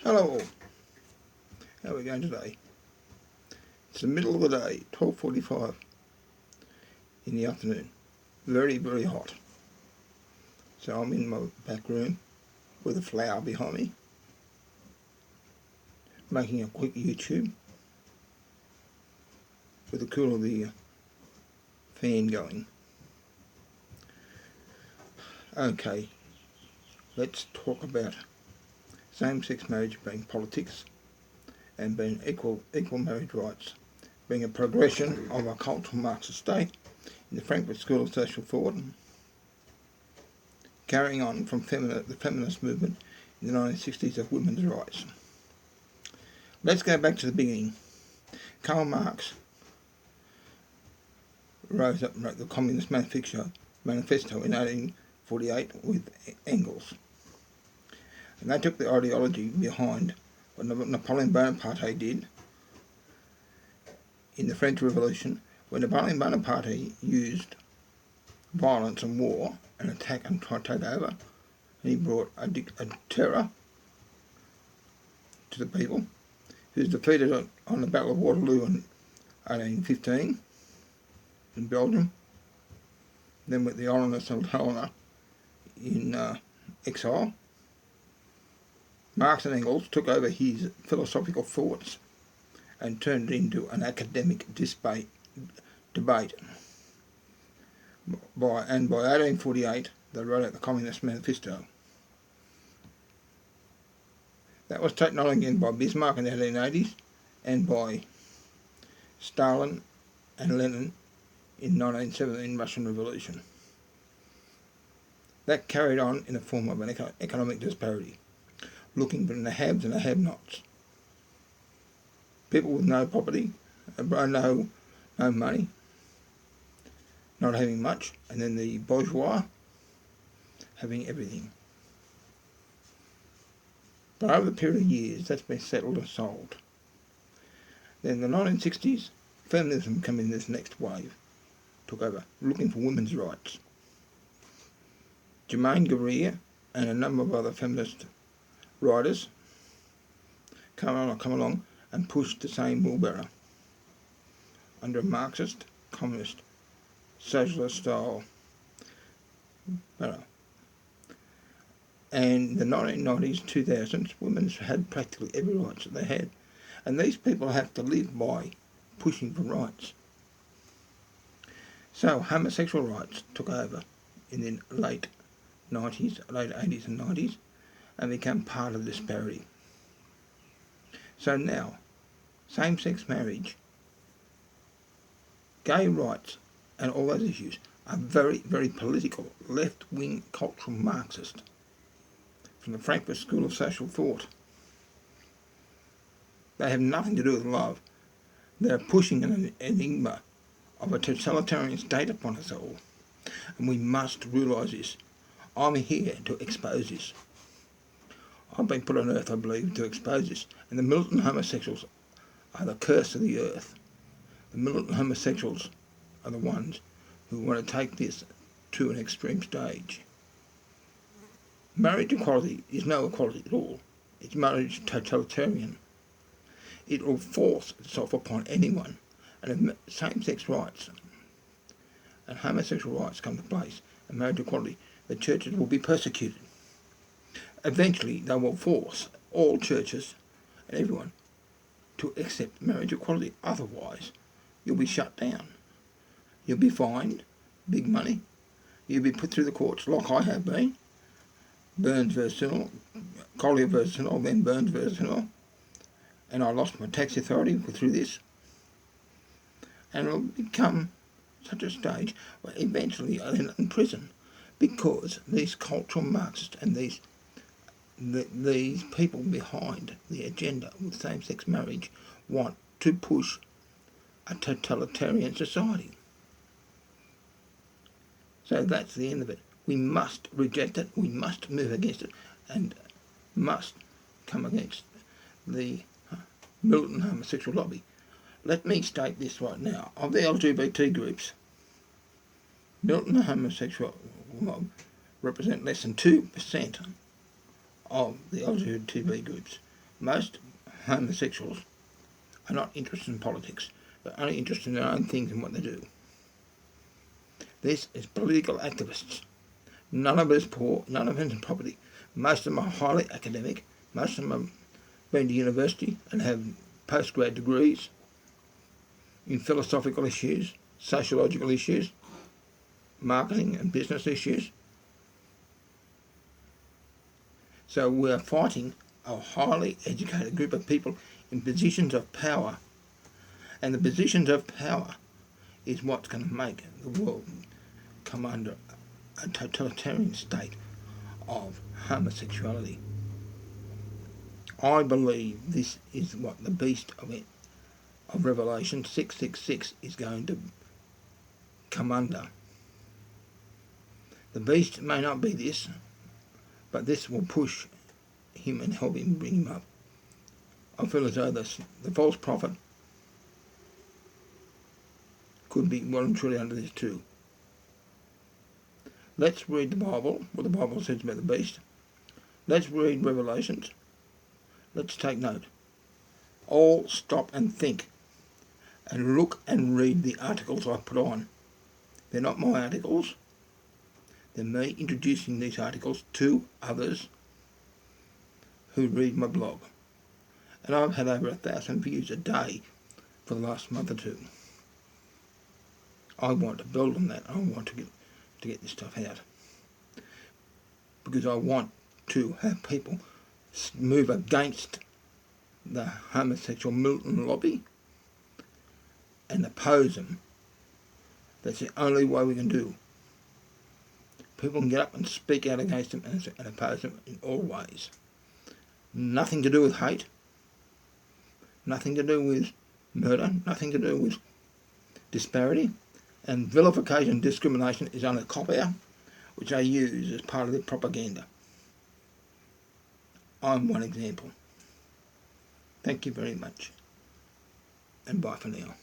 Hello all, how are we going today? It's the middle of the day, 12:45 in the afternoon. Very, very hot. So I'm in my back room with a flower behind me, making a quick YouTube with the cool of the fan going. Okay, let's talk about same-sex marriage being politics and being equal marriage rights, being a progression of a cultural Marxist state in the Frankfurt School of Social Thought, carrying on from the feminist movement in the 1960s of women's rights. Let's go back to the beginning. Karl Marx wrote the Communist Manifesto in 1848 with Engels. And they took the ideology behind what Napoleon Bonaparte did in the French Revolution, when Napoleon Bonaparte used violence and war and attack and try to take over. And he brought a terror to the people. He was defeated on the Battle of Waterloo in 1815 in Belgium. Then with the Orleanists and Helena in exile. Marx and Engels took over his philosophical thoughts and turned it into an academic debate. By 1848, they wrote out the Communist Manifesto. That was taken on again by Bismarck in the 1880s and by Stalin and Lenin in 1917 Russian Revolution. That carried on in the form of an economic disparity, looking for the haves and the have-nots. People with no property, no money, not having much, and then the bourgeois having everything. But over the period of years, that's been settled and solved. Then in the 1960s, feminism came in this next wave, took over, looking for women's rights. Germaine Greer and a number of other feminist writers come along and pushed the same wheelbarrow under a Marxist, communist, socialist style barrow. And in the 1990s, 2000s, women had practically every right that they had. And these people have to live by pushing for rights. So homosexual rights took over in the late 80s and 90s and became part of the disparity. So now, same-sex marriage, gay rights and all those issues are very, very political, left-wing cultural Marxist from the Frankfurt School of Social Thought. They have nothing to do with love. They're pushing an enigma of a totalitarian state upon us all. And we must realise this. I'm here to expose this. I've been put on earth, I believe, to expose this. And the militant homosexuals are the curse of the earth. The militant homosexuals are the ones who want to take this to an extreme stage. Marriage equality is no equality at all. It's marriage totalitarian. It will force itself upon anyone. And if same-sex rights and homosexual rights come to place and marriage equality, the churches will be persecuted. Eventually, they will force all churches and everyone to accept marriage equality. Otherwise, you'll be shut down. You'll be fined, big money. You'll be put through the courts like I have been. Burns versus Sunol, Collier versus Sunol, then Burns versus Sunol. And I lost my tax authority through this. And it'll become such a stage where eventually I'll end up in prison because these cultural Marxists and these people behind the agenda with same-sex marriage want to push a totalitarian society. So that's the end of it. We must reject it, we must move against it, and must come against the militant homosexual lobby. Let me state this right now. Of the LGBT groups, militant homosexual represent less than 2% of the LGBT groups. Most homosexuals are not interested in politics, but only interested in their own things and what they do. This is political activists. None of us poor, none of us in property. Most of them are highly academic. Most of them have been to university and have postgrad degrees in philosophical issues, sociological issues, marketing and business issues. So we are fighting a highly educated group of people in positions of power. And the positions of power is what's going to make the world come under a totalitarian state of homosexuality. I believe this is what the beast of Revelation 666 is going to come under. The beast may not be this, but this will push him and help him bring him up. I feel as though the false prophet could be well and truly under this too. Let's read the Bible, what the Bible says about the beast. Let's read Revelations. Let's take note. All stop and think and look and read the articles I put on. They're not my articles. They're me introducing these articles to others who read my blog. And I've had over 1,000 views a day for the last month or two. I want to build on that. I want to get this stuff out. Because I want to have people move against the homosexual militant lobby and oppose them. That's the only way we can do. People can get up and speak out against them and oppose them in all ways. Nothing to do with hate, nothing to do with murder, nothing to do with disparity, and vilification and discrimination is only a cop-out which they use as part of their propaganda. I'm one example. Thank you very much, and bye for now.